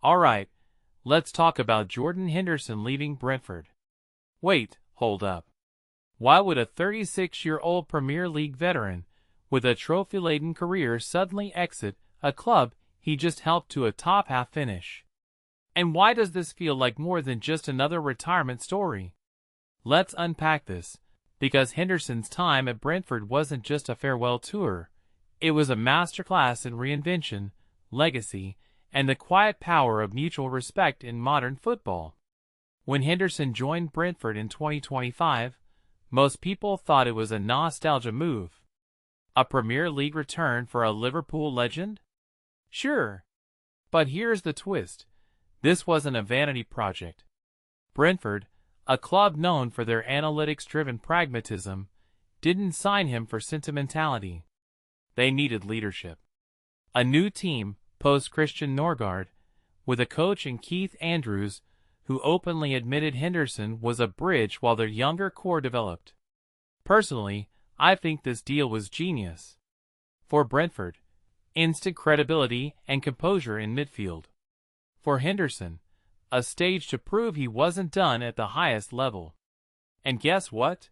Alright, let's talk about Jordan Henderson leaving Brentford. Wait, hold up. Why would a 36-year-old Premier League veteran with a trophy-laden career suddenly exit a club he just helped to a top-half finish? And why does this feel like more than just another retirement story? Let's unpack this, because Henderson's time at Brentford wasn't just a farewell tour. It was a masterclass in reinvention, legacy, and the quiet power of mutual respect in modern football. When Henderson joined Brentford in 2025, most people thought it was a nostalgia move. A Premier League return for a Liverpool legend? Sure. But here's the twist. This wasn't a vanity project. Brentford, a club known for their analytics-driven pragmatism, didn't sign him for sentimentality. They needed leadership. A new team, post-Christian Norgard, with a coach in Keith Andrews, who openly admitted Henderson was a bridge while their younger core developed. Personally, I think this deal was genius. For Brentford, instant credibility and composure in midfield. For Henderson, a stage to prove he wasn't done at the highest level. And guess what?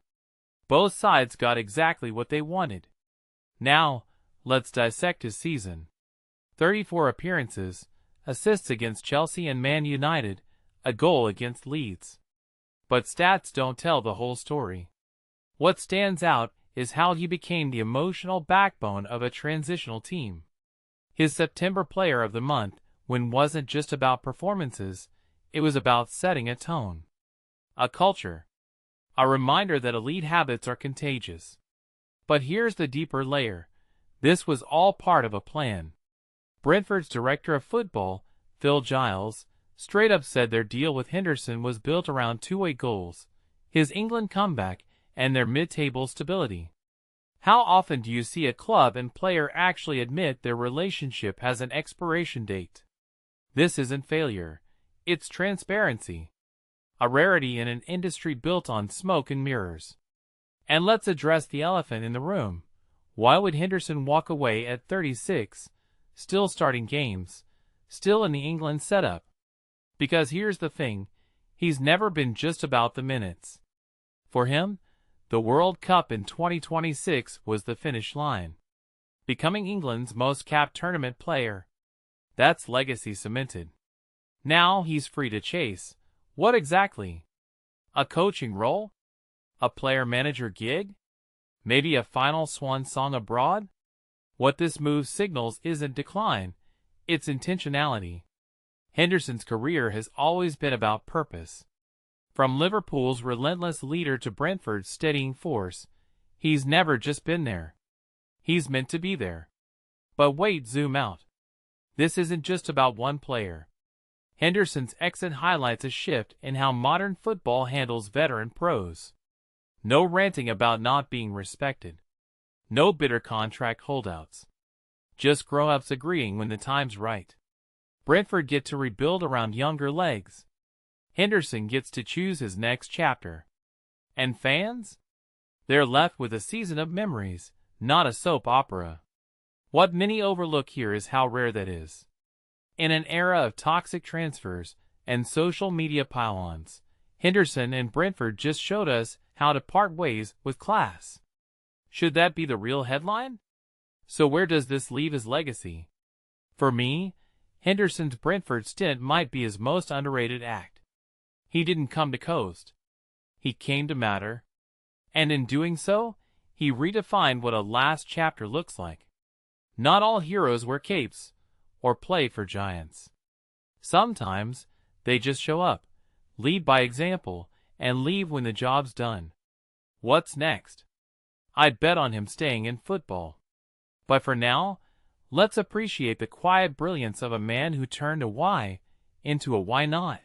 Both sides got exactly what they wanted. Now, let's dissect his season. 34 appearances, assists against Chelsea and Man United, a goal against Leeds. But stats don't tell the whole story. What stands out is how he became the emotional backbone of a transitional team. His September Player of the Month win wasn't just about performances, it was about setting a tone. A culture. A reminder that elite habits are contagious. But here's the deeper layer. This was all part of a plan. Brentford's director of football, Phil Giles, straight up said their deal with Henderson was built around two-way goals, his England comeback, and their mid-table stability. How often do you see a club and player actually admit their relationship has an expiration date? This isn't failure. It's transparency. A rarity in an industry built on smoke and mirrors. And let's address the elephant in the room. Why would Henderson walk away at 36, still starting games, still in the England setup? Because here's the thing, he's never been just about the minutes. For him, the World Cup in 2026 was the finish line. Becoming England's most capped tournament player. That's legacy cemented. Now he's free to chase. What exactly? A coaching role? A player-manager gig? Maybe a final swan song abroad? What this move signals isn't decline, it's intentionality. Henderson's career has always been about purpose. From Liverpool's relentless leader to Brentford's steadying force, he's never just been there. He's meant to be there. But wait, zoom out. This isn't just about one player. Henderson's exit highlights a shift in how modern football handles veteran pros. No ranting about not being respected. No bitter contract holdouts. Just grown-ups agreeing when the time's right. Brentford get to rebuild around younger legs. Henderson gets to choose his next chapter. And fans? They're left with a season of memories, not a soap opera. What many overlook here is how rare that is. In an era of toxic transfers and social media pile-ons, Henderson and Brentford just showed us how to part ways with class. Should that be the real headline? So where does this leave his legacy? For me, Henderson's Brentford stint might be his most underrated act. He didn't come to coast. He came to matter. And in doing so, he redefined what a last chapter looks like. Not all heroes wear capes or play for giants. Sometimes, they just show up, lead by example, and leave when the job's done. What's next? I'd bet on him staying in football. But for now, let's appreciate the quiet brilliance of a man who turned a why into a why not.